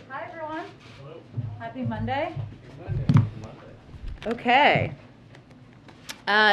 Hi, everyone. Hello. Happy Monday. Happy Monday. Okay.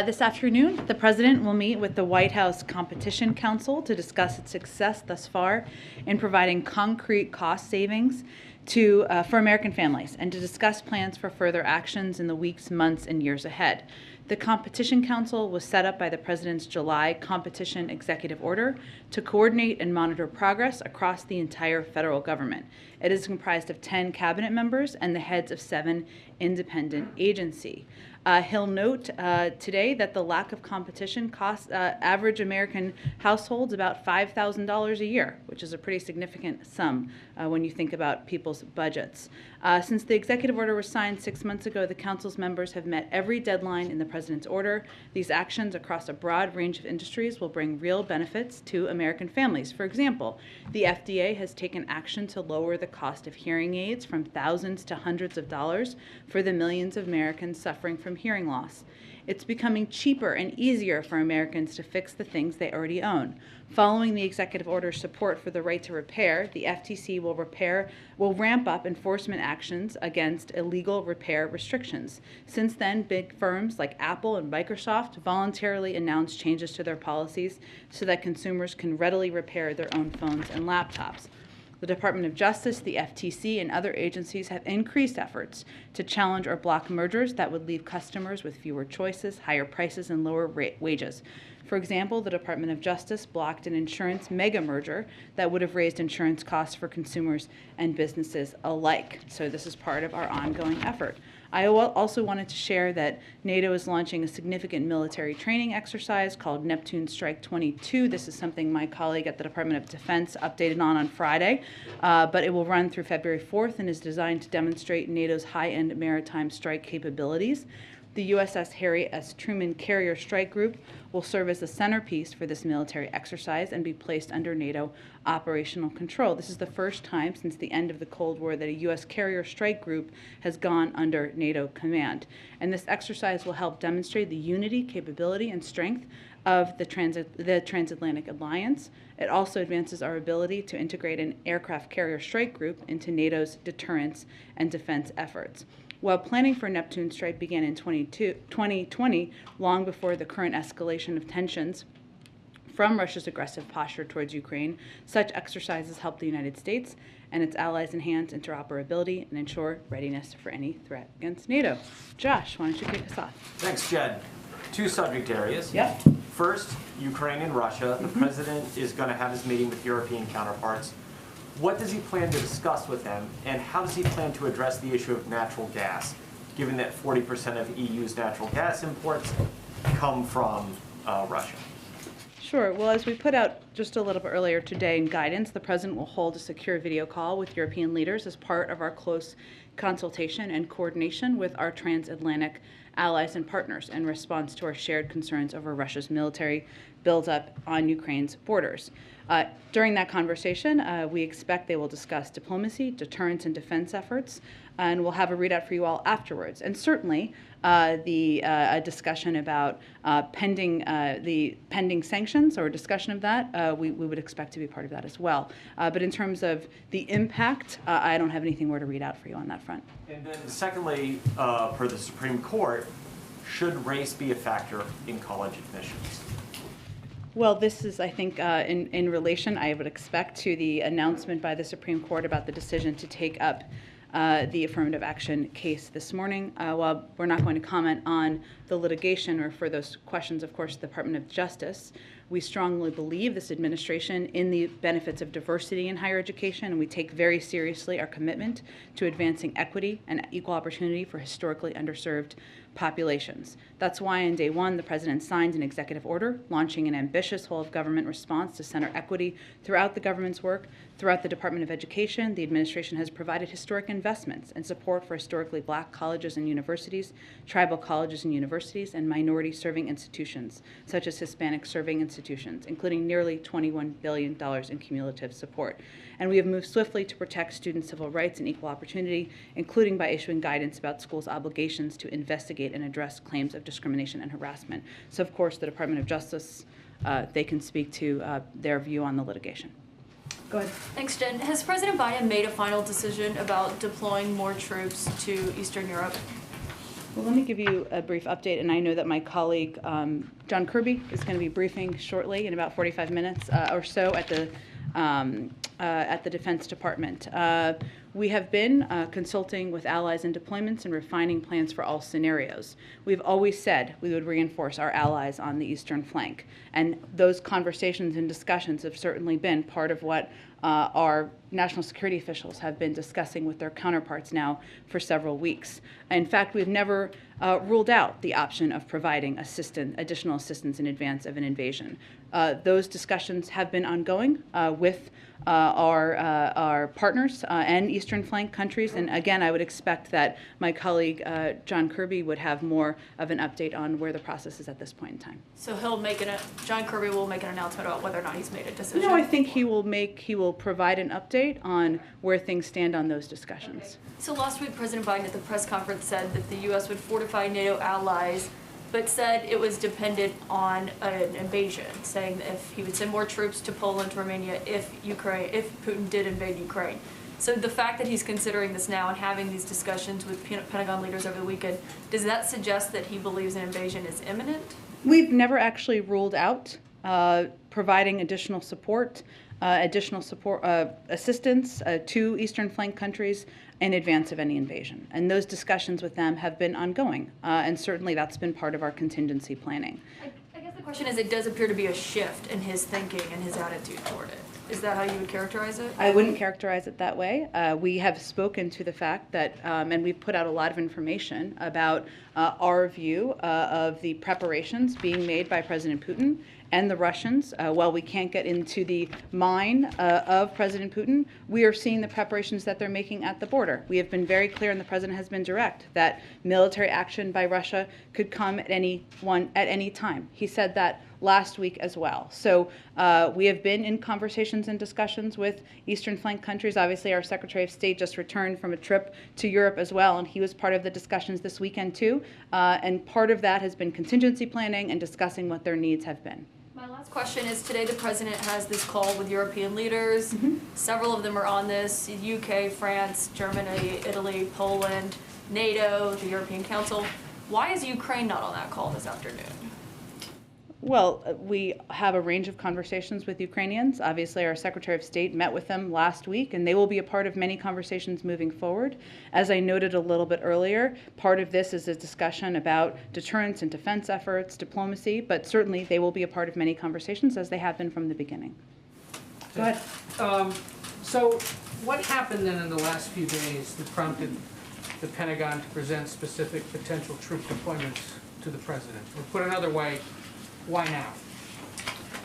This afternoon, the President will meet with the White House Competition Council to discuss its success thus far in providing concrete cost savings for American families and to discuss plans for further actions in the weeks, months, and years ahead. The Competition Council was set up by the President's July Competition Executive Order to coordinate and monitor progress across the entire federal government. It is comprised of 10 cabinet members and the heads of 7 independent agencies. He'll note today that the lack of competition costs average American households about $5,000 a year, which is a pretty significant sum when you think about people's budgets. Since the executive order was signed 6 months ago, the council's members have met every deadline in the president's order. These actions across a broad range of industries will bring real benefits to American families. For example, the FDA has taken action to lower the cost of hearing aids from thousands to hundreds of dollars for the millions of Americans suffering from hearing loss. It's becoming cheaper and easier for Americans to fix the things they already own. Following the executive order's support for the right to repair, the FTC will ramp up enforcement actions against illegal repair restrictions. Since then, big firms like Apple and Microsoft voluntarily announced changes to their policies so that consumers can readily repair their own phones and laptops. The Department of Justice, the FTC, and other agencies have increased efforts to challenge or block mergers that would leave customers with fewer choices, higher prices, and lower wages. For example, the Department of Justice blocked an insurance mega merger that would have raised insurance costs for consumers and businesses alike. So this is part of our ongoing effort. I also wanted to share that NATO is launching a significant military training exercise called Neptune Strike 22. This is something my colleague at the Department of Defense updated on Friday, but it will run through February 4th and is designed to demonstrate NATO's high-end maritime strike capabilities. The USS Harry S. Truman Carrier Strike Group will serve as the centerpiece for this military exercise and be placed under NATO operational control. This is the first time since the end of the Cold War that a U.S. Carrier Strike Group has gone under NATO command. And this exercise will help demonstrate the unity, capability, and strength of the transatlantic alliance. It also advances our ability to integrate an aircraft carrier strike group into NATO's deterrence and defense efforts. While planning for Neptune Strike began in 2020, long before the current escalation of tensions from Russia's aggressive posture towards Ukraine, such exercises help the United States and its allies enhance interoperability and ensure readiness for any threat against NATO. Josh, why don't you kick us off? Thanks, Jed. 2 subject areas. Yep. First, Ukraine and Russia. The president is going to have his meeting with European counterparts. What does he plan to discuss with them, and how does he plan to address the issue of natural gas, given that 40% of EU's natural gas imports come from Russia? Sure. Well, as we put out just a little bit earlier today in guidance, the President will hold a secure video call with European leaders as part of our close consultation and coordination with our transatlantic allies and partners in response to our shared concerns over Russia's military buildup on Ukraine's borders. During that conversation, we expect they will discuss diplomacy, deterrence, and defense efforts, and we'll have a readout for you all afterwards. And certainly, a discussion about the pending sanctions or discussion of that, we would expect to be part of that as well. But in terms of the impact, I don't have anything more to read out for you on that front. And then secondly, per the Supreme Court, should race be a factor in college admissions? Well, this is, I think, in relation, I would expect, to the announcement by the Supreme Court about the decision to take up the affirmative action case this morning. While we're not going to comment on the litigation or for those questions, of course, the Department of Justice, we strongly believe this administration in the benefits of diversity in higher education, and we take very seriously our commitment to advancing equity and equal opportunity for historically underserved populations. That's why on day one, the President signed an executive order launching an ambitious whole-of-government response to center equity throughout the government's work. Throughout the Department of Education, the administration has provided historic investments and support for historically Black colleges and universities, tribal colleges and universities, and minority-serving institutions, such as Hispanic-serving institutions, including nearly $21 billion in cumulative support. And we have moved swiftly to protect student civil rights and equal opportunity, including by issuing guidance about schools' obligations to investigate and address claims of discrimination and harassment. So, of course, the Department of Justice, they can speak to their view on the litigation. Go ahead. Thanks, Jen. Has President Biden made a final decision about deploying more troops to Eastern Europe? Well, let me give you a brief update, and I know that my colleague John Kirby is going to be briefing shortly in about 45 minutes or so at the Defense Department. We have been consulting with allies in deployments and refining plans for all scenarios. We've always said we would reinforce our allies on the eastern flank, and those conversations and discussions have certainly been part of what our national security officials have been discussing with their counterparts now for several weeks. In fact, we've never ruled out the option of providing additional assistance in advance of an invasion. Those discussions have been ongoing with our partners and Eastern flank countries. And again, I would expect that my colleague John Kirby would have more of an update on where the process is at this point in time. So John Kirby will make an announcement about whether or not he's made a decision? No, I think he will provide an update on where things stand on those discussions. Okay. So last week, President Biden at the press conference said that the U.S. would fortify NATO allies, but said it was dependent on an invasion, saying that if he would send more troops to Poland, Romania, if Putin did invade Ukraine. So the fact that he's considering this now and having these discussions with Pentagon leaders over the weekend, does that suggest that he believes an invasion is imminent? We've never actually ruled out providing additional assistance to Eastern flank countries in advance of any invasion. And those discussions with them have been ongoing, and certainly that's been part of our contingency planning. I guess the question is, it does appear to be a shift in his thinking and his attitude toward it. Is that how you would characterize it? I wouldn't characterize it that way. We have spoken to the fact that, and we've put out a lot of information about our view of the preparations being made by President Putin and the Russians. While we can't get into the mind of President Putin, we are seeing the preparations that they're making at the border. We have been very clear, and the President has been direct, that military action by Russia could come at any time. He said that last week as well. So we have been in conversations and discussions with Eastern flank countries. Obviously, our Secretary of State just returned from a trip to Europe as well, and he was part of the discussions this weekend too. And part of that has been contingency planning and discussing what their needs have been. My last question is, today the President has this call with European leaders. Several of them are on this: UK, France, Germany, Italy, Poland, NATO, the European Council. Why is Ukraine not on that call this afternoon? Well, we have a range of conversations with Ukrainians. Obviously, our Secretary of State met with them last week, and they will be a part of many conversations moving forward. As I noted a little bit earlier, part of this is a discussion about deterrence and defense efforts, diplomacy, but certainly they will be a part of many conversations, as they have been from the beginning. Go ahead. So what happened then in the last few days that prompted the Pentagon to present specific potential troop deployments to the President? Or put another way, why now?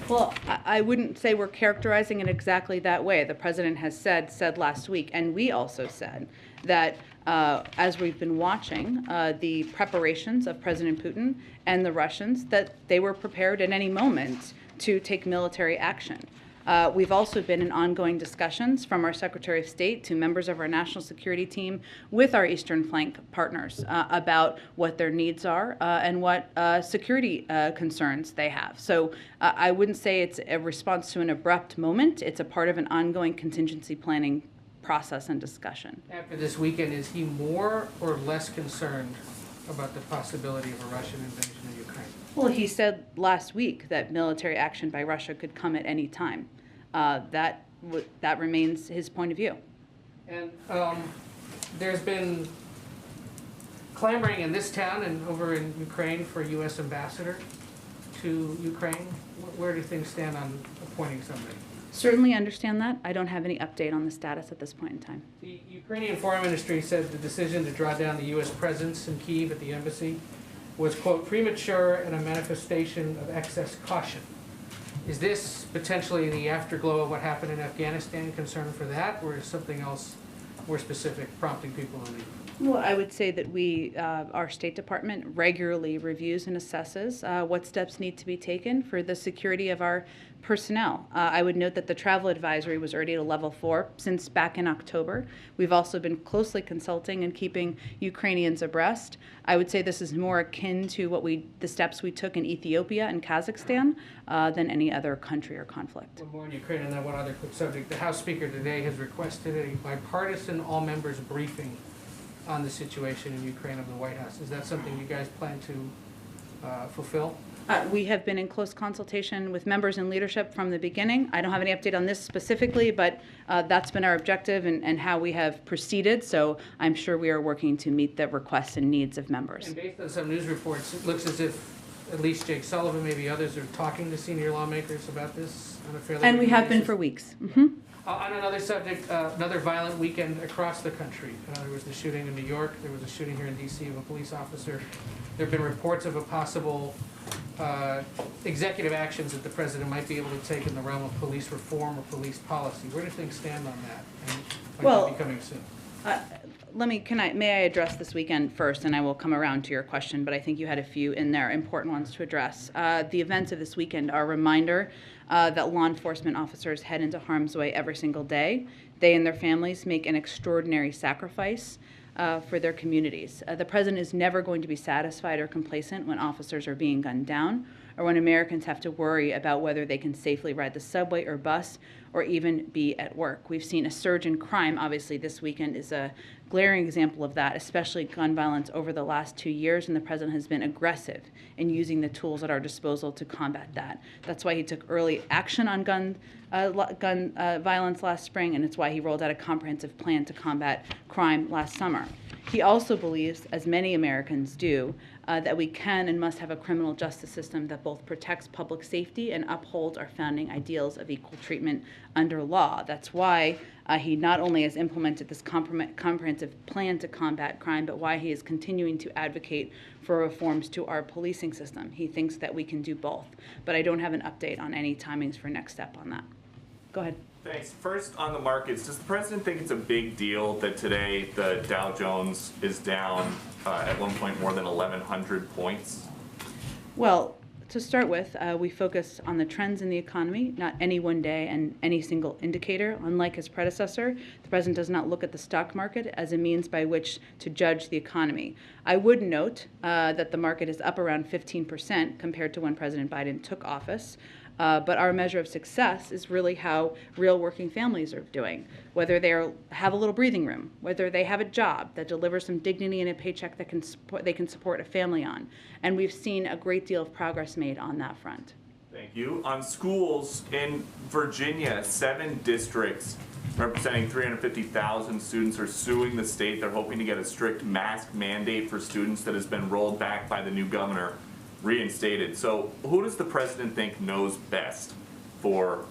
Well, I wouldn't say we're characterizing it exactly that way. The President has said last week, and we also said that as we've been watching the preparations of President Putin and the Russians, that they were prepared at any moment to take military action. We've also been in ongoing discussions from our Secretary of State to members of our national security team with our Eastern flank partners about what their needs are and what security concerns they have. So I wouldn't say it's a response to an abrupt moment. It's a part of an ongoing contingency planning process and discussion. After this weekend, is he more or less concerned about the possibility of a Russian invasion of Ukraine? Well, he said last week that military action by Russia could come at any time. That remains his point of view. And there's been clamoring in this town and over in Ukraine for a U.S. ambassador to Ukraine. Where do things stand on appointing somebody? Certainly understand that. I don't have any update on the status at this point in time. The Ukrainian Foreign Ministry said the decision to draw down the U.S. presence in Kyiv at the embassy was, quote, premature and a manifestation of excess caution. Is this potentially the afterglow of what happened in Afghanistan, concern for that, or is something else more specific prompting people to leave? Well, I would say that our State Department regularly reviews and assesses what steps need to be taken for the security of our personnel. I would note that the travel advisory was already at a level 4 since back in October. We've also been closely consulting and keeping Ukrainians abreast. I would say this is more akin to the steps we took in Ethiopia and Kazakhstan than any other country or conflict. One more in Ukraine and then one other quick subject. The House Speaker today has requested a bipartisan all-members briefing on the situation in Ukraine of the White House. Is that something you guys plan to fulfill? We have been in close consultation with members and leadership from the beginning. I don't have any update on this specifically, but that's been our objective and how we have proceeded. So I'm sure we are working to meet the requests and needs of members. And based on some news reports, it looks as if at least Jake Sullivan, maybe others, are talking to senior lawmakers about this on a fairly And we regular have been basis. for weeks. Mm-hmm. On another subject, another violent weekend across the country. There was the shooting in New York. There was a shooting here in D.C. of a police officer. There have been reports of a possible executive actions that the president might be able to take in the realm of police reform or police policy. Where do things stand on that? And might that be coming soon? May I address this weekend first, and I will come around to your question, but I think you had a few in there, important ones to address. The events of this weekend are a reminder that law enforcement officers head into harm's way every single day. They and their families make an extraordinary sacrifice for their communities. The president is never going to be satisfied or complacent when officers are being gunned down or when Americans have to worry about whether they can safely ride the subway or bus or even be at work. We've seen a surge in crime. Obviously, this weekend is a glaring example of that, especially gun violence over the last 2 years, and the president has been aggressive in using the tools at our disposal to combat that. That's why he took early action on gun violence last spring, and it's why he rolled out a comprehensive plan to combat crime last summer. He also believes, as many Americans do, that we can and must have a criminal justice system that both protects public safety and upholds our founding ideals of equal treatment under law. That's why he not only has implemented this comprehensive plan to combat crime, but why he is continuing to advocate for reforms to our policing system. He thinks that we can do both, but I don't have an update on any timings for next step on that. Go ahead. Thanks. First, on the markets, does the president think it's a big deal that today the Dow Jones is down at one point more than 1,100 points? Well, to start with, we focus on the trends in the economy, not any one day and any single indicator. Unlike his predecessor, the president does not look at the stock market as a means by which to judge the economy. I would note that the market is up around 15% compared to when President Biden took office. But our measure of success is really how real working families are doing, whether they have a little breathing room, whether they have a job that delivers some dignity and a paycheck that they can support a family on. And we've seen a great deal of progress made on that front. Thank you. On schools in Virginia, 7 districts representing 350,000 students are suing the state. They're hoping to get a strict mask mandate for students that has been rolled back by the new governor reinstated. So who does the president think knows best for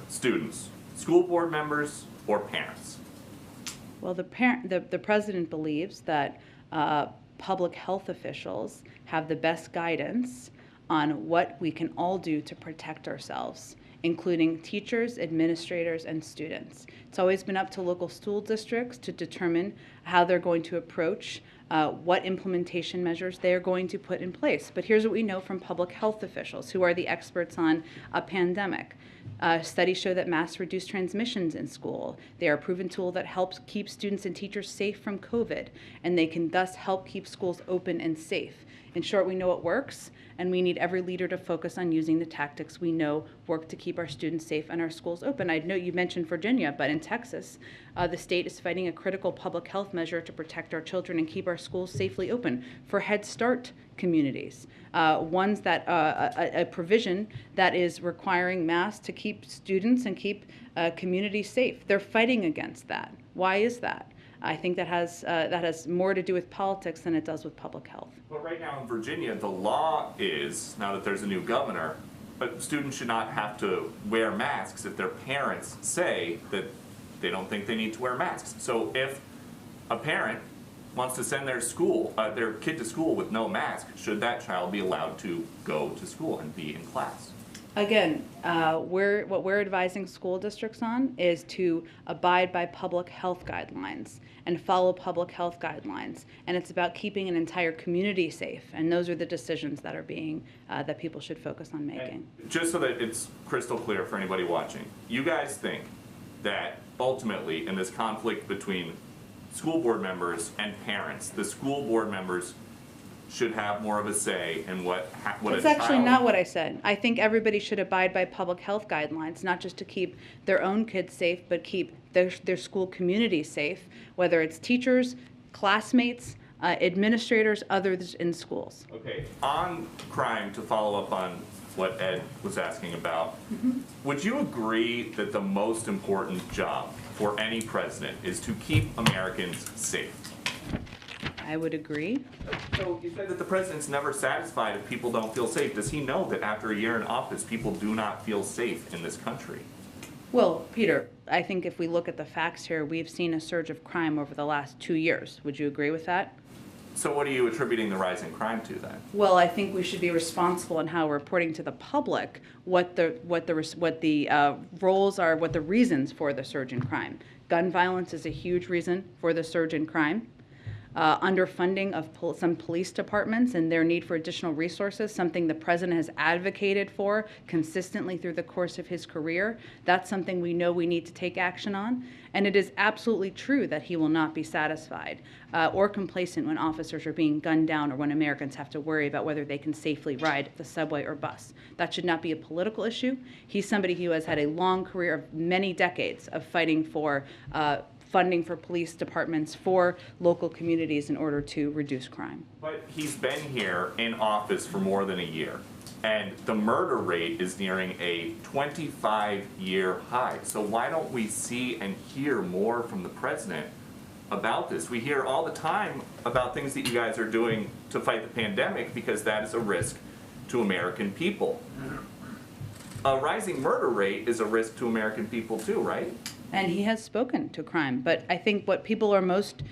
students? School board members or parents? Well, the president believes that public health officials have the best guidance on what we can all do to protect ourselves, including teachers, administrators, and students. It's always been up to local school districts to determine how they're going to approach what implementation measures they are going to put in place. But here's what we know from public health officials, who are the experts on a pandemic. Studies show that masks reduce transmissions in school. They are a proven tool that helps keep students and teachers safe from COVID, and they can thus help keep schools open and safe. In short, we know it works, and we need every leader to focus on using the tactics we know work to keep our students safe and our schools open. I know you mentioned Virginia, but in Texas, the state is fighting a critical public health measure to protect our children and keep our schools safely open for Head Start communities. A provision that is requiring masks to keep students and keep communities safe. They're fighting against that. Why is that? I think that has more to do with politics than it does with public health. But right now in Virginia, the law is, now that there's a new governor, but students should not have to wear masks if their parents say that they don't think they need to wear masks. So if a parent wants to send their kid to school with no mask, should that child be allowed to go to school and be in class? Again, what we're advising school districts on is to abide by public health guidelines and follow public health guidelines. And it's about keeping an entire community safe. And those are the decisions that are being, that people should focus on making. And just so that it's crystal clear for anybody watching, you guys think that ultimately in this conflict between school board members and parents, the school board members should have more of a say in what That's a actually child. not what I said. I think everybody should abide by public health guidelines, not just to keep their own kids safe, but keep their school community safe, whether it's teachers, classmates, administrators, others in schools. Okay, on crime, to follow up on what Ed was asking about, would you agree that the most important job for any president is to keep Americans safe? I would agree. So you said that the president's never satisfied if people don't feel safe. Does he know that after a year in office, people do not feel safe in this country? Well, Peter, I think if we look at the facts here, we've seen a surge of crime over the last 2 years. Would you agree with that? So what are you attributing the rise in crime to then? Well, I think we should be responsible in how we're reporting to the public what the roles are, what the reasons for the surge in crime. Gun violence is a huge reason for the surge in crime. Underfunding of some police departments and their need for additional resources, something the president has advocated for consistently through the course of his career. That's something we know we need to take action on. And it is absolutely true that he will not be satisfied or complacent when officers are being gunned down or when Americans have to worry about whether they can safely ride the subway or bus. That should not be a political issue. He's somebody who has had a long career of many decades of fighting for funding for police departments, for local communities in order to reduce crime. But he's been here in office for more than a year, and the murder rate is nearing a 25-year high. So why don't we see and hear more from the president about this? We hear all the time about things that you guys are doing to fight the pandemic because that is a risk to American people. A rising murder rate is a risk to American people too, right? And he has spoken to crime. But I think what people are most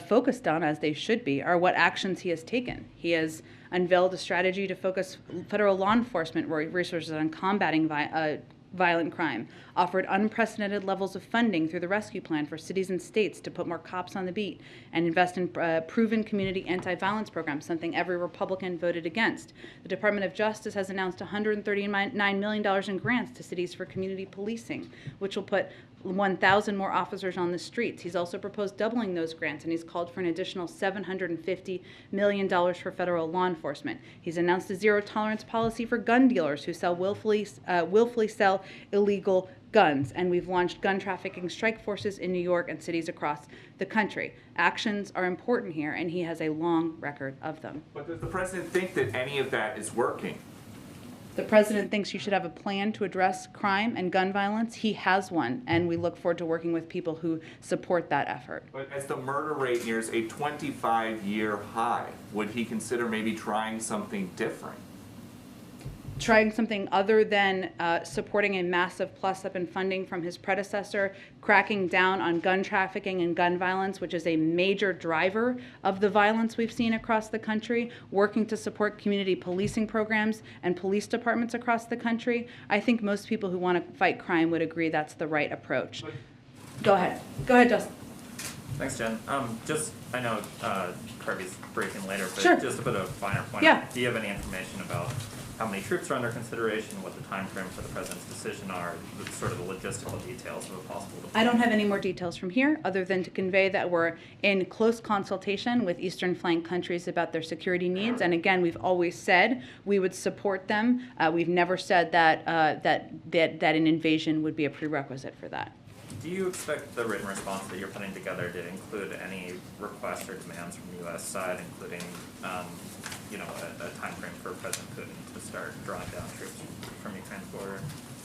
focused on, as they should be, are what actions he has taken. He has unveiled a strategy to focus federal law enforcement resources on combating violent crime, offered unprecedented levels of funding through the rescue plan for cities and states to put more cops on the beat and invest in proven community anti-violence programs, something every Republican voted against. The Department of Justice has announced $139 million in grants to cities for community policing, which will put 1,000 more officers on the streets. He's also proposed doubling those grants, and he's called for an additional $750 million for federal law enforcement. He's announced a zero-tolerance policy for gun dealers who willfully sell illegal guns, and we've launched gun trafficking strike forces in New York and cities across the country. Actions are important here, and he has a long record of them. But does the president think that any of that is working? The president thinks you should have a plan to address crime and gun violence. He has one, and we look forward to working with people who support that effort. But as the murder rate nears a 25-year high, would he consider maybe trying something different? Trying something other than supporting a massive plus-up in funding from his predecessor, cracking down on gun trafficking and gun violence, which is a major driver of the violence we've seen across the country, working to support community policing programs and police departments across the country. I think most people who want to fight crime would agree that's the right approach. Go ahead, Justin. Thanks, Jen. I know Kirby's briefing later, but Sure. just to put a finer point, Yeah. do you have any information about how many troops are under consideration, what the time frame for the president's decision are, sort of the logistical details of a possible deployment? I don't have any more details from here, other than to convey that we're in close consultation with Eastern Flank countries about their security needs. And again, we've always said we would support them. We've never said that an invasion would be a prerequisite for that. Do you expect the written response that you're putting together to include any requests or demands from the U.S. side, including a time frame for President Putin to start drawing down troops from Ukraine's border?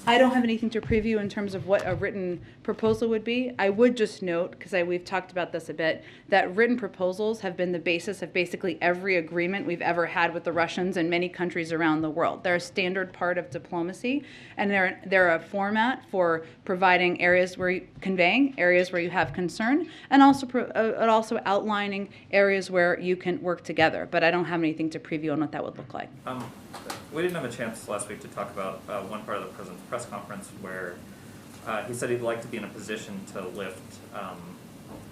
I don't have anything to preview in terms of what a written proposal would be. I would just note, because we've talked about this a bit, that written proposals have been the basis of basically every agreement we've ever had with the Russians and many countries around the world. They're a standard part of diplomacy, and they're a format for providing areas where conveying areas where you have concern, and also outlining areas where you can work together. But I don't have anything to preview on what that would look like. We didn't have a chance last week to talk about one part of the president's press conference where he said he'd like to be in a position to lift,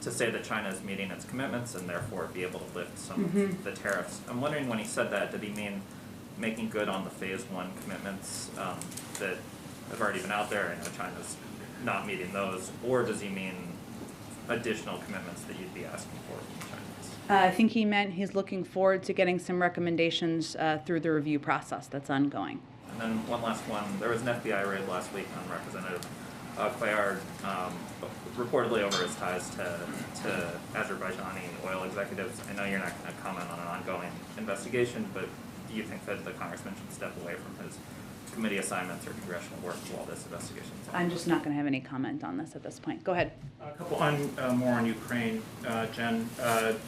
to say that China is meeting its commitments and therefore be able to lift some of the tariffs. I'm wondering, when he said that, did he mean making good on the phase one commitments that have already been out there? I know China's not meeting those, or does he mean additional commitments that you'd be asking for from China? I think he meant he's looking forward to getting some recommendations through the review process that's ongoing. And then one last one. There was an FBI raid last week on Representative Cuellar, reportedly over his ties to Azerbaijani oil executives. I know you're not going to comment on an ongoing investigation, but do you think that the congressman should step away from his committee assignments or congressional work while this investigation is on? I'm just not going to have any comment on this at this point. Go ahead. A couple more on Ukraine, Jen.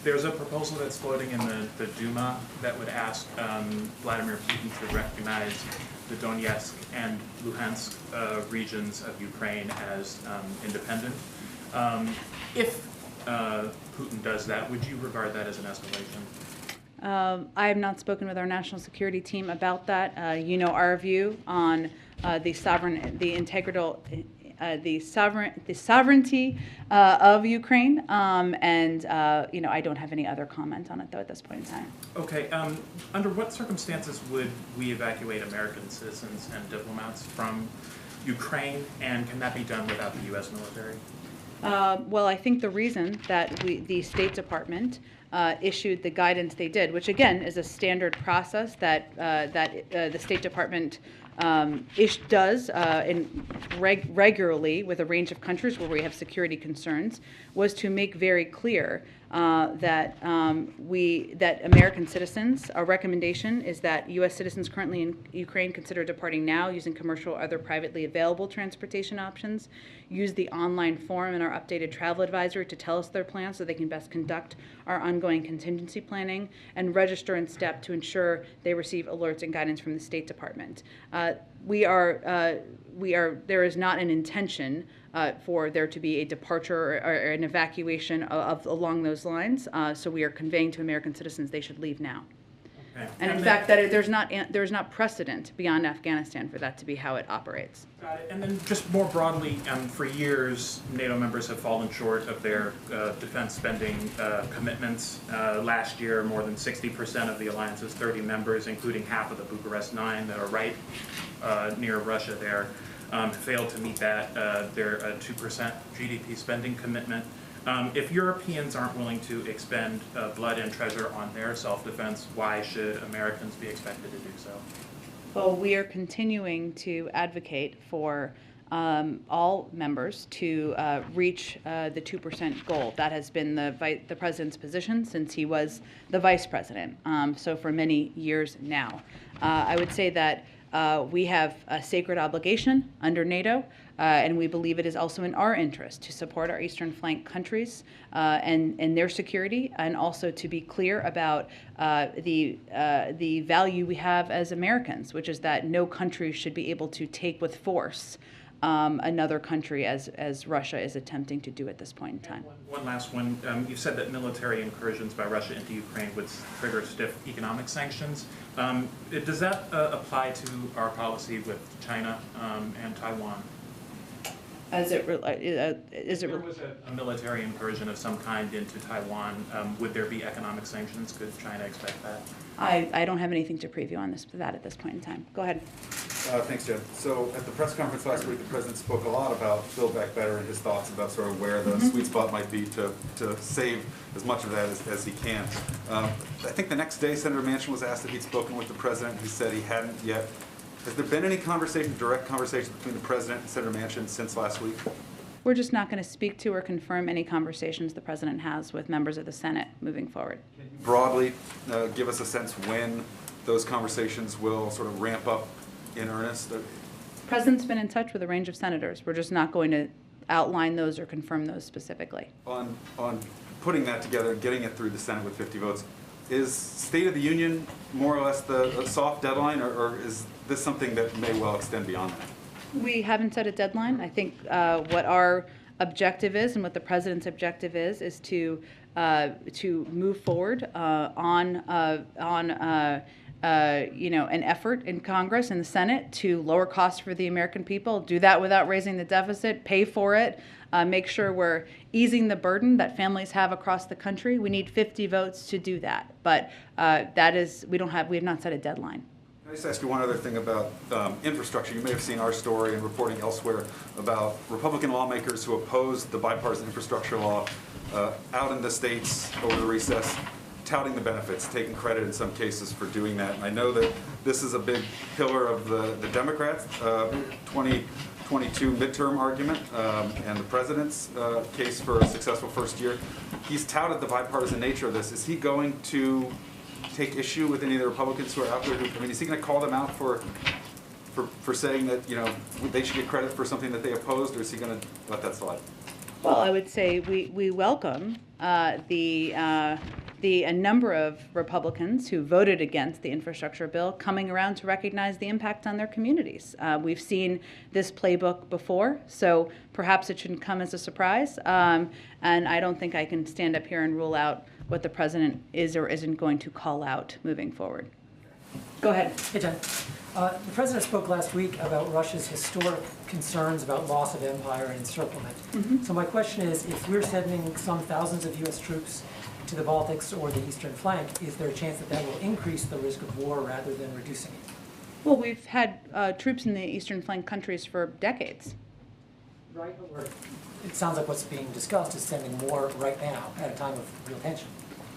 There's a proposal that's floating in the Duma that would ask Vladimir Putin to recognize the Donetsk and Luhansk regions of Ukraine as independent. If Putin does that, would you regard that as an escalation? I have not spoken with our national security team about that. You know our view on the sovereignty of Ukraine, and I don't have any other comment on it though at this point in time. Okay. Under what circumstances would we evacuate American citizens and diplomats from Ukraine, and can that be done without the U.S. military? Well, I think the reason that the State Department issued the guidance they did, which again is a standard process that the State Department does regularly with a range of countries where we have security concerns, was to make very clear that American citizens, our recommendation is that U.S. citizens currently in Ukraine consider departing now using commercial or other privately available transportation options, use the online form in our updated travel advisory to tell us their plans so they can best conduct our ongoing contingency planning, and register in STEP to ensure they receive alerts and guidance from the State Department. There is not an intention for there to be a departure or an evacuation along those lines. So we are conveying to American citizens they should leave now. Okay. And in fact, that there's not precedent beyond Afghanistan for that to be how it operates. Got it. And then just more broadly, for years, NATO members have fallen short of their defense spending commitments. Last year, more than 60% of the alliance's 30 members, including half of the Bucharest 9 that are right near Russia there, failed to meet their 2% GDP spending commitment. If Europeans aren't willing to expend blood and treasure on their self-defense, why should Americans be expected to do so? Well, we are continuing to advocate for all members to reach the 2% goal. That has been the president's position since he was the vice president, so for many years now. I would say that we have a sacred obligation under NATO, and we believe it is also in our interest to support our eastern flank countries and their security, and also to be clear about the value we have as Americans, which is that no country should be able to take with force another country as Russia is attempting to do at this point in time. One last one. You said that military incursions by Russia into Ukraine would trigger stiff economic sanctions. Does that apply to our policy with China and Taiwan? If there was a military incursion of some kind into Taiwan, would there be economic sanctions? Could China expect that? I don't have anything to preview on that at this point in time. Go ahead. Thanks, Jen. So at the press conference last week, the president spoke a lot about Build Back Better and his thoughts about sort of where the sweet spot might be to save as much of that as he can. I think the next day, Senator Manchin was asked if he'd spoken with the president. He said he hadn't yet. Has there been any direct conversation between the president and Senator Manchin since last week? We're just not going to speak to or confirm any conversations the president has with members of the Senate moving forward. Can you broadly give us a sense when those conversations will sort of ramp up in earnest? President's been in touch with a range of senators. We're just not going to outline those or confirm those specifically. On putting that together, getting it through the Senate with 50 votes, is State of the Union more or less the soft deadline, or is this something that may well extend beyond that? We haven't set a deadline. I think what our objective is and what the president's objective is to move forward on an effort in Congress and the Senate to lower costs for the American people. Do that without raising the deficit. Pay for it. Make sure we're easing the burden that families have across the country. We need 50 votes to do that, but we have not set a deadline. Can I just ask you one other thing about infrastructure? You may have seen our story and reporting elsewhere about Republican lawmakers who opposed the bipartisan infrastructure law out in the states over the recess, touting the benefits, taking credit in some cases for doing that. And I know that this is a big pillar of the Democrats' 2022 midterm argument and the president's case for a successful first year. He's touted the bipartisan nature of this. Is he going to take issue with any of the Republicans who are out there? Is he going to call them out for saying that they should get credit for something that they opposed, or is he going to let that slide? Well, I would say we welcome a number of Republicans who voted against the infrastructure bill coming around to recognize the impact on their communities. We've seen this playbook before, so perhaps it shouldn't come as a surprise. And I don't think I can stand up here and rule out what the president is or isn't going to call out moving forward. Go ahead. Hey, Jen. The president spoke last week about Russia's historic concerns about loss of empire and encirclement. Mm-hmm. So my question is, if we're sending some thousands of U.S. troops to the Baltics or the eastern flank, is there a chance that that will increase the risk of war rather than reducing it? Well, we've had troops in the eastern flank countries for decades. Right. Or it sounds like what's being discussed is sending more right now at a time of real tension.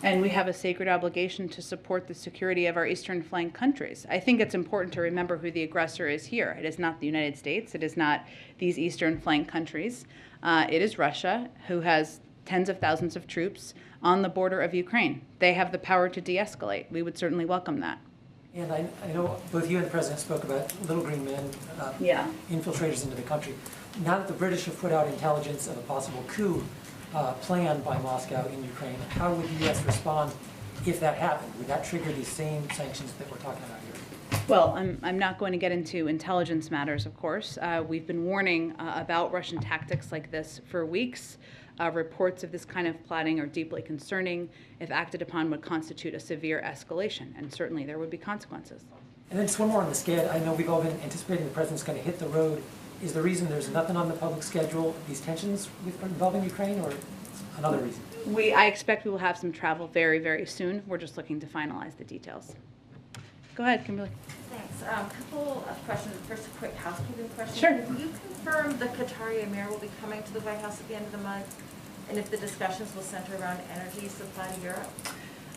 And we have a sacred obligation to support the security of our eastern flank countries. I think it's important to remember who the aggressor is here. It is not the United States. It is not these eastern flank countries. It is Russia, who has tens of thousands of troops on the border of Ukraine. They have the power to de-escalate. We would certainly welcome that. And I know both you and the president spoke about little green men, infiltrators into the country. Now that the British have put out intelligence of a possible coup planned by Moscow in Ukraine, how would the U.S. respond if that happened? Would that trigger these same sanctions that we're talking about here? Well, I'm not going to get into intelligence matters, of course. We've been warning about Russian tactics like this for weeks. Reports of this kind of plotting are deeply concerning. If acted upon, would constitute a severe escalation, and certainly there would be consequences. And then just one more on the SCED. I know we've all been anticipating the president's going to hit the road. Is the reason there's nothing on the public schedule these tensions involving Ukraine, or another reason? I expect we will have some travel very, very soon. We're just looking to finalize the details. Go ahead, Kimberly. Thanks. Couple of questions. First, a quick housekeeping question. Sure. Can you confirm the Qatari Emir will be coming to the White House at the end of the month, and if the discussions will center around energy supply to Europe?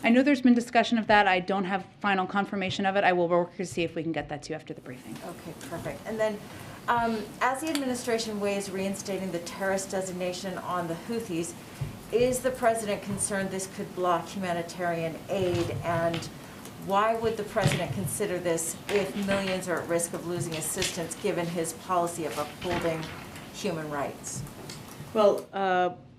I know there's been discussion of that. I don't have final confirmation of it. I will work to see if we can get that to you after the briefing. Okay, perfect. And then, as the administration weighs reinstating the terrorist designation on the Houthis, is the president concerned this could block humanitarian aid? And why would the president consider this if millions are at risk of losing assistance given his policy of upholding human rights? Well,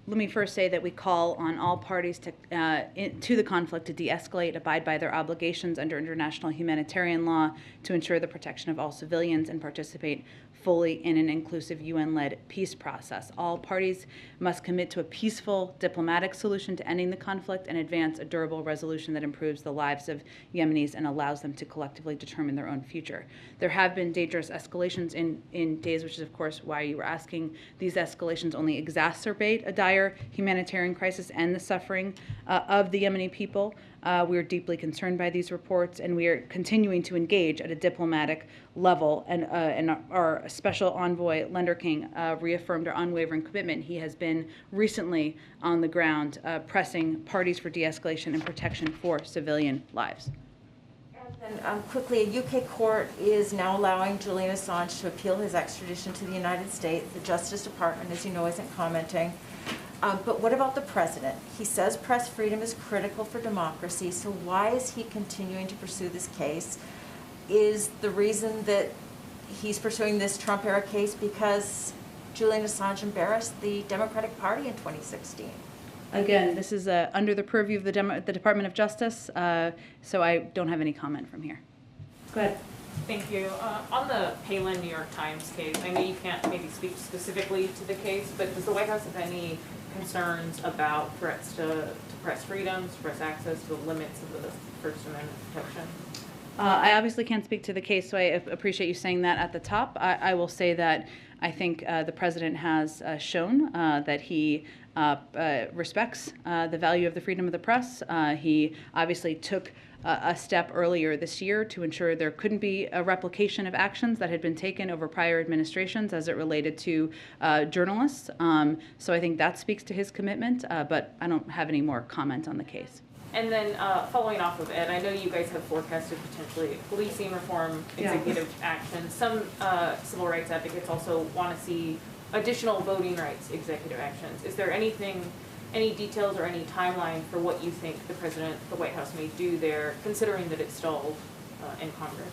let me first say that we call on all parties to the conflict to de-escalate, abide by their obligations under international humanitarian law to ensure the protection of all civilians, and participate fully in an inclusive UN-led peace process. All parties must commit to a peaceful diplomatic solution to ending the conflict and advance a durable resolution that improves the lives of Yemenis and allows them to collectively determine their own future. There have been dangerous escalations in days, which is of course why you were asking. These escalations only exacerbate a dire humanitarian crisis and the suffering of the Yemeni people. We are deeply concerned by these reports, and we are continuing to engage at a diplomatic level. And our special envoy, Lender King, reaffirmed our unwavering commitment. He has been recently on the ground pressing parties for de-escalation and protection for civilian lives. And then quickly, a UK court is now allowing Julian Assange to appeal his extradition to the United States. The Justice Department, as you know, isn't commenting. But what about the president? He says press freedom is critical for democracy, so why is he continuing to pursue this case? Is the reason that he's pursuing this Trump-era case because Julian Assange embarrassed the Democratic Party in 2016. Again, this is under the purview of the Department of Justice, so I don't have any comment from here. Go ahead. Thank you. On the Palin New York Times case, I know you can't maybe speak specifically to the case, but does the White House have any concerns about threats to press freedoms, press access, to the limits of the First Amendment protection? I obviously can't speak to the case, so I appreciate you saying that at the top. I will say that I think the president has shown that he respects the value of the freedom of the press. He obviously took a step earlier this year to ensure there couldn't be a replication of actions that had been taken over prior administrations as it related to journalists. So I think that speaks to his commitment, but I don't have any more comment on the case. And then following off of Ed, I know you guys have forecasted potentially policing reform, executive action. Some civil rights advocates also want to see additional voting rights executive actions. Is there anything, any details or any timeline for what you think the president, the White House may do there, considering that it's stalled in Congress?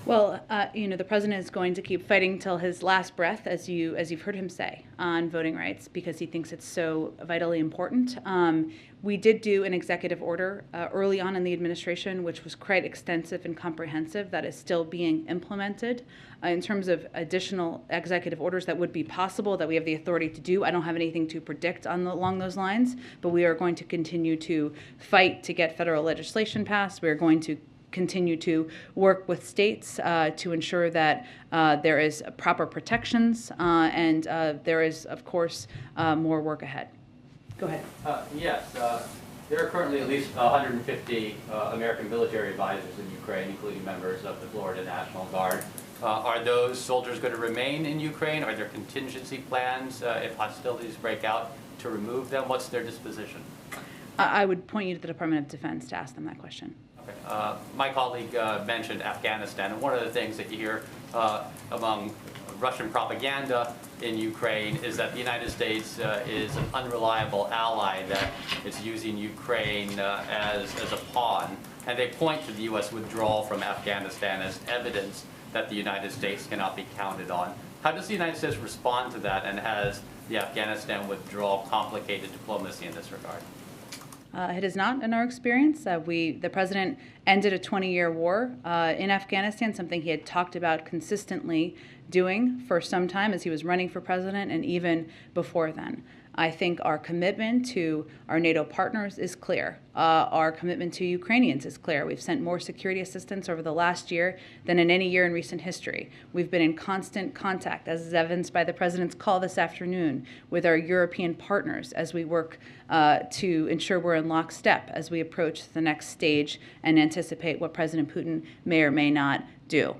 Well, the president is going to keep fighting till his last breath, as you've heard him say, on voting rights, because he thinks it's so vitally important. We did do an executive order early on in the administration, which was quite extensive and comprehensive, that is still being implemented. In terms of additional executive orders that would be possible, that we have the authority to do, I don't have anything to predict along those lines, but we are going to continue to fight to get federal legislation passed. We are going to continue to work with states to ensure that there is proper protections and there is, of course, more work ahead. Go ahead. Yes, there are currently at least 150 American military advisors in Ukraine, including members of the Florida National Guard. Are those soldiers going to remain in Ukraine? Are there contingency plans if hostilities break out to remove them? What's their disposition? I would point you to the Department of Defense to ask them that question. My colleague mentioned Afghanistan, and one of the things that you hear among Russian propaganda in Ukraine is that the United States is an unreliable ally, that it's using Ukraine as a pawn, and they point to the U.S. withdrawal from Afghanistan as evidence that the United States cannot be counted on. How does the United States respond to that, and has the Afghanistan withdrawal complicated diplomacy in this regard? It is not in our experience. The president ended a 20-year war in Afghanistan, something he had talked about consistently doing for some time as he was running for president and even before then. I think our commitment to our NATO partners is clear. Our commitment to Ukrainians is clear. We've sent more security assistance over the last year than in any year in recent history. We've been in constant contact, as is evidenced by the president's call this afternoon, with our European partners as we work to ensure we're in lockstep as we approach the next stage and anticipate what President Putin may or may not do.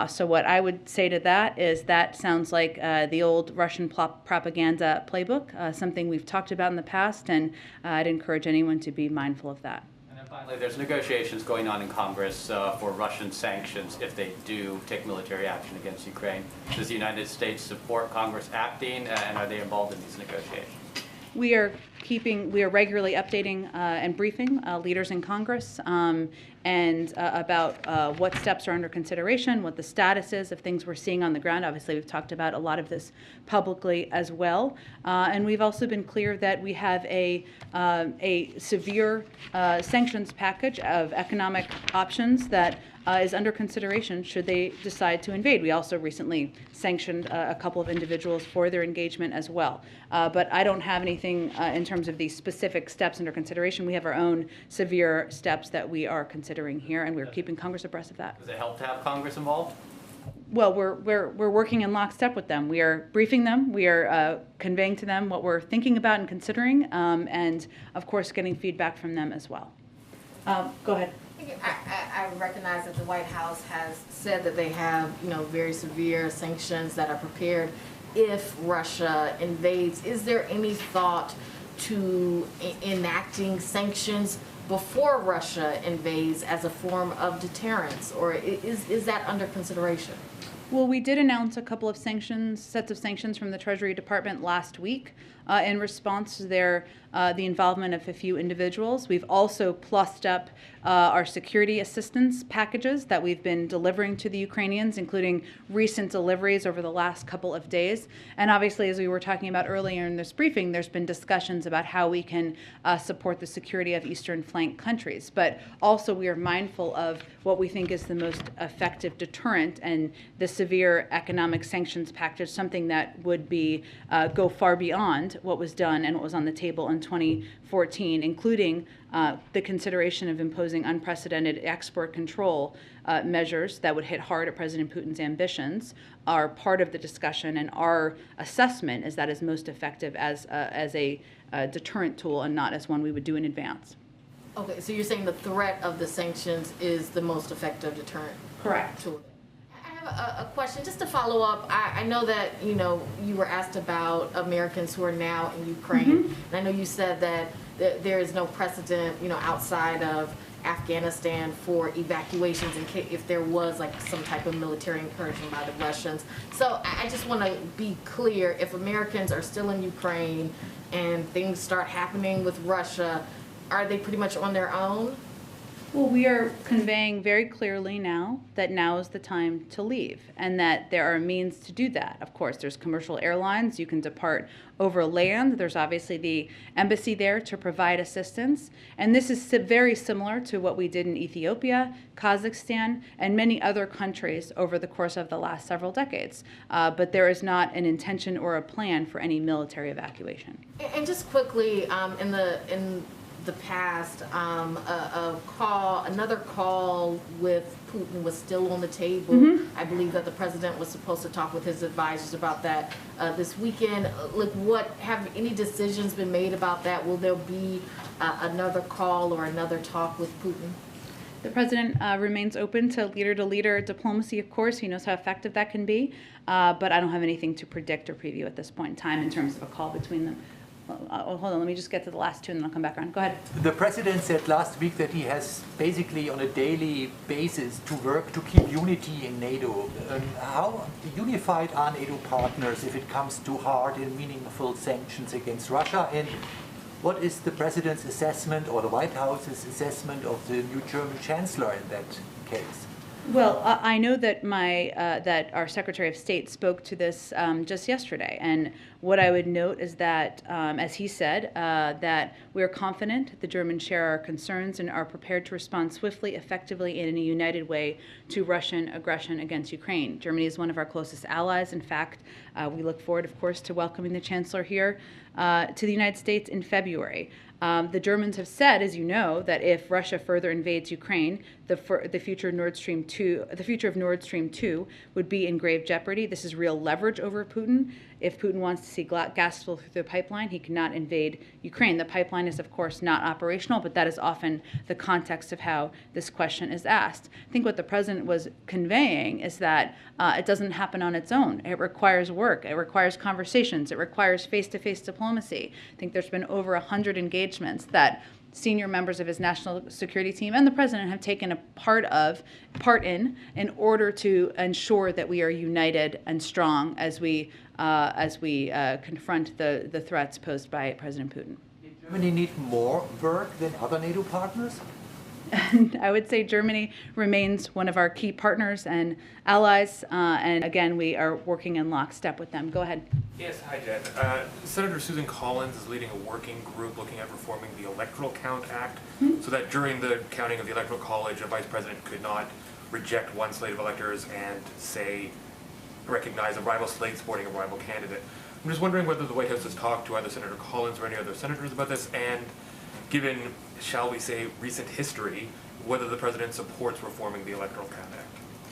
So what I would say to that is that sounds like the old Russian propaganda playbook, something we've talked about in the past, and I'd encourage anyone to be mindful of that. And then finally, there's negotiations going on in Congress for Russian sanctions if they do take military action against Ukraine. Does the United States support Congress acting, and are they involved in these negotiations? We are regularly updating and briefing leaders in Congress and about what steps are under consideration, what the status is of things we're seeing on the ground. Obviously, we've talked about a lot of this publicly as well. And we've also been clear that we have a severe sanctions package of economic options that is under consideration should they decide to invade. We also recently sanctioned a couple of individuals for their engagement as well. But I don't have anything in terms of these specific steps under consideration. We have our own severe steps that we are considering here, and we're keeping Congress abreast of that. Does it help to have Congress involved? Well, we're working in lockstep with them. We are briefing them. We are conveying to them what we're thinking about and considering, and of course, getting feedback from them as well. Go ahead. I recognize that the White House has said that they have, very severe sanctions that are prepared if Russia invades. Is there any thought to enacting sanctions before Russia invades as a form of deterrence, or is that under consideration? Well, we did announce a couple of sets of sanctions from the Treasury Department last week. in response to the involvement of a few individuals. We've also plussed up our security assistance packages that we've been delivering to the Ukrainians, including recent deliveries over the last couple of days. And obviously, as we were talking about earlier in this briefing, there's been discussions about how we can support the security of Eastern flank countries. But also, we are mindful of what we think is the most effective deterrent, and the severe economic sanctions package, something that would be go far beyond what was done and what was on the table in 2014, including the consideration of imposing unprecedented export control measures that would hit hard at President Putin's ambitions, are part of the discussion, and our assessment is that is most effective as a deterrent tool and not as one we would do in advance. Okay, so you're saying the threat of the sanctions is the most effective deterrent? Correct. Tool. I have a question, just to follow up. I know that, you know, you were asked about Americans who are now in Ukraine. And I know you said that there is no precedent, you know, outside of Afghanistan for evacuations in case if there was like some type of military incursion by the Russians. So I just want to be clear, if Americans are still in Ukraine and things start happening with Russia, are they pretty much on their own? Well, we are conveying very clearly now that now is the time to leave, and that there are means to do that. Of course, there's commercial airlines. You can depart over land. There's obviously the embassy there to provide assistance. And this is very similar to what we did in Ethiopia, Kazakhstan, and many other countries over the course of the last several decades. But there is not an intention or a plan for any military evacuation. And just quickly, in the past, another call with Putin was still on the table. I believe that the president was supposed to talk with his advisors about that this weekend. Look, have any decisions been made about that? Will there be another call or another talk with Putin? The president remains open to leader diplomacy, of course. He knows how effective that can be, but I don't have anything to predict or preview at this point in time in terms of a call between them. Hold on, let me just get to the last two and then I'll come back around. Go ahead. The president said last week that he has basically on a daily basis to work to keep unity in NATO. How unified are NATO partners if it comes to hard and meaningful sanctions against Russia? And what is the president's assessment or the White House's assessment of the new German chancellor in that case? Well, I know that that our Secretary of State spoke to this just yesterday, and what I would note is that, as he said, that we are confident the Germans share our concerns and are prepared to respond swiftly, effectively, and in a united way to Russian aggression against Ukraine. Germany is one of our closest allies. In fact, we look forward, of course, to welcoming the Chancellor here to the United States in February. The Germans have said, as you know, that if Russia further invades Ukraine, the future of Nord Stream 2 would be in grave jeopardy. This is real leverage over Putin. If Putin wants to see gas flow through the pipeline, he cannot invade Ukraine. The pipeline is, of course, not operational, but that is often the context of how this question is asked. I think what the president was conveying is that it doesn't happen on its own. It requires work. It requires conversations. It requires face-to-face diplomacy. I think there's been over 100 engagements that senior members of his national security team and the president have taken a part in order to ensure that we are united and strong as we confront the threats posed by President Putin. Did Germany need more work than other NATO partners? I would say Germany remains one of our key partners and allies, and again, we are working in lockstep with them. Go ahead. Yes, hi Jen. Senator Susan Collins is leading a working group looking at reforming the Electoral Count Act so that during the counting of the Electoral College, a vice president could not reject one slate of electors and, say, recognize a rival slate supporting a rival candidate. I'm just wondering whether the White House has talked to either Senator Collins or any other senators about this, and given, shall we say, recent history, whether the president supports reforming the Electoral Count Act.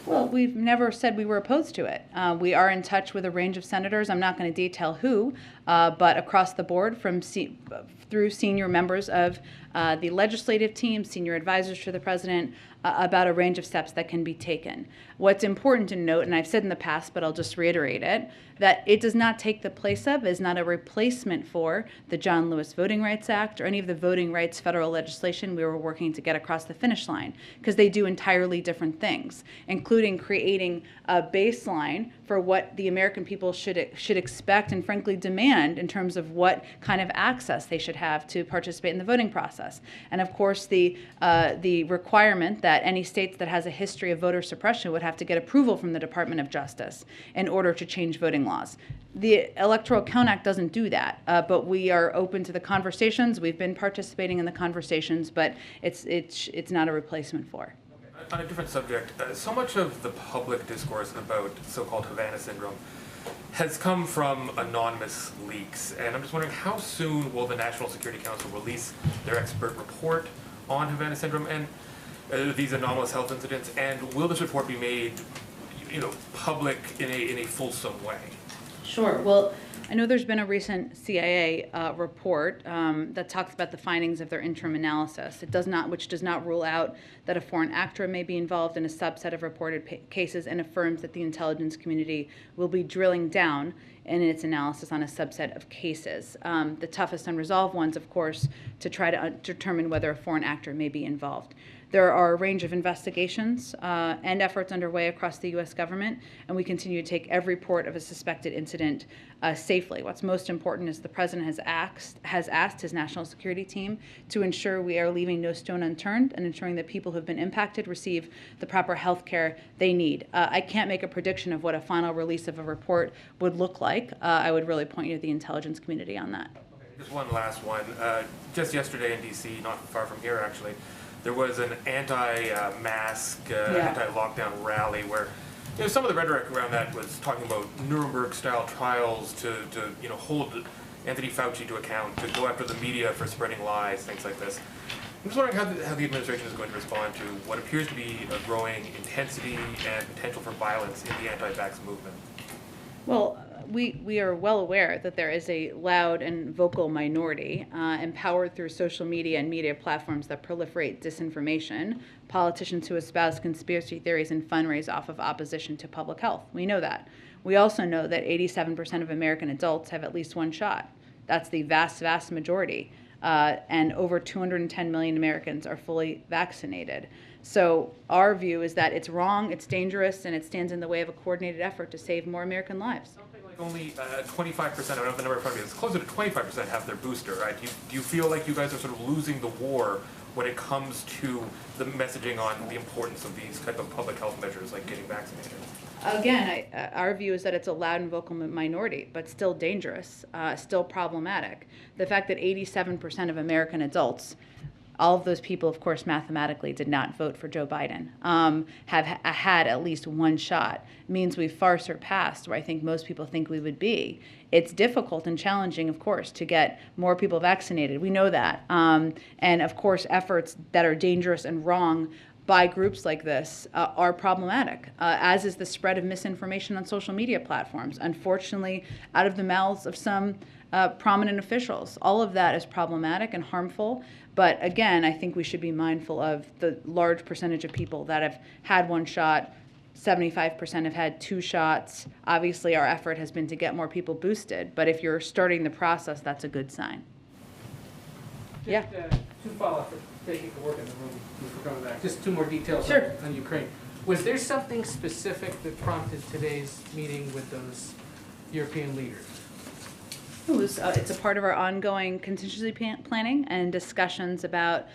Well, we've never said we were opposed to it. We are in touch with a range of senators. I'm not going to detail who, but across the board through senior members of the legislative team, senior advisors to the president, about a range of steps that can be taken. What's important to note, and I've said in the past, but I'll just reiterate it, that it does not take the place of, is not a replacement for the John Lewis Voting Rights Act or any of the voting rights federal legislation we were working to get across the finish line, because they do entirely different things, including creating a baseline for what the American people should expect and frankly demand demand in terms of what kind of access they should have to participate in the voting process. And of course, the requirement that any state that has a history of voter suppression would have to get approval from the Department of Justice in order to change voting laws. The Electoral Count Act doesn't do that, but we are open to the conversations. We've been participating in the conversations, but it's not a replacement for. On a different subject, so much of the public discourse about so-called Havana syndrome has come from anonymous leaks, and I'm just wondering how soon will the National Security Council release their expert report on Havana syndrome and these anomalous health incidents, and will this report be made, public in a fulsome way? Sure. Well, I know there's been a recent CIA report that talks about the findings of their interim analysis. Which does not rule out that a foreign actor may be involved in a subset of reported cases, and affirms that the intelligence community will be drilling down in its analysis on a subset of cases. The toughest unresolved ones, of course, to try to determine whether a foreign actor may be involved. There are a range of investigations and efforts underway across the U.S. government, and we continue to take every report of a suspected incident safely. What's most important is the President has asked his national security team to ensure we are leaving no stone unturned and ensuring that people who have been impacted receive the proper health care they need. I can't make a prediction of what a final release of a report would look like. I would really point you to the intelligence community on that. Okay, just one last one. Just yesterday in D.C., not far from here actually, there was an anti-mask, anti-lockdown rally where some of the rhetoric around that was talking about Nuremberg-style trials to hold Anthony Fauci to account, to go after the media for spreading lies, things like this. I'm just wondering how the administration is going to respond to what appears to be a growing intensity and potential for violence in the anti-vax movement. Well, we are well aware that there is a loud and vocal minority empowered through social media and media platforms that proliferate disinformation, politicians who espouse conspiracy theories and fundraise off of opposition to public health. We know that. We also know that 87% of American adults have at least one shot. That's the vast, vast majority. And over 210 million Americans are fully vaccinated. So our view is that it's wrong, it's dangerous, and it stands in the way of a coordinated effort to save more American lives. Only 25%, I don't have the number in front of me, it's closer to 25% have their booster, right? Do you feel like you guys are sort of losing the war when it comes to the messaging on the importance of these type of public health measures like getting vaccinated? Again, our view is that it's a loud and vocal minority, but still dangerous, still problematic. The fact that 87% of American adults, all of those people, of course, mathematically did not vote for Joe Biden, have had at least one shot, means we've far surpassed where I think most people think we would be. It's difficult and challenging, of course, to get more people vaccinated. We know that. And, of course, efforts that are dangerous and wrong by groups like this are problematic, as is the spread of misinformation on social media platforms, unfortunately, out of the mouths of some prominent officials. All of that is problematic and harmful. But again, I think we should be mindful of the large percentage of people that have had one shot. 75% have had two shots. Obviously, our effort has been to get more people boosted. But if you're starting the process, that's a good sign. Just two follow-up for taking a work in the room before coming back. Just two more details on Ukraine. Was there something specific that prompted today's meeting with those European leaders? It's a part of our ongoing contingency planning and discussions about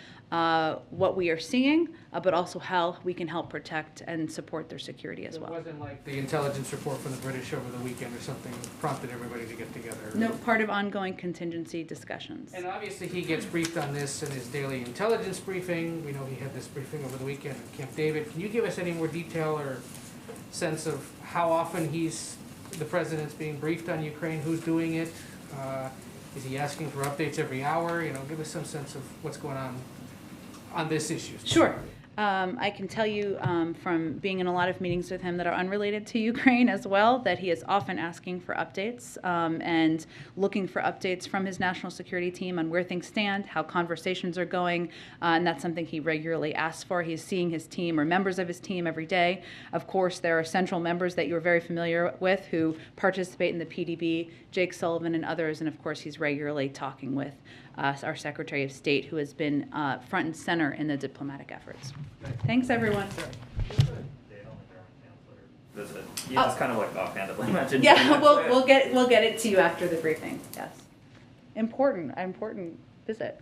what we are seeing, but also how we can help protect and support their security as well. It wasn't like the intelligence report from the British over the weekend or something that prompted everybody to get together? No, part of ongoing contingency discussions. And obviously he gets briefed on this in his daily intelligence briefing. We know he had this briefing over the weekend at Camp David. Can you give us any more detail or sense of how often the president's being briefed on Ukraine, who's doing it? Is he asking for updates every hour? Give us some sense of what's going on this issue. Sure. I can tell you from being in a lot of meetings with him that are unrelated to Ukraine as well, that he is often asking for updates and looking for updates from his national security team on where things stand, how conversations are going, and that's something he regularly asks for. He's seeing his team or members of his team every day. Of course, there are central members that you're very familiar with who participate in the PDB, Jake Sullivan and others, and of course he's regularly talking with our Secretary of State, who has been front and center in the diplomatic efforts. Thanks, everyone. visit? You just kind of like offhandedly mentioned. Yeah, we'll get it to you after the briefing. Yes, important visit.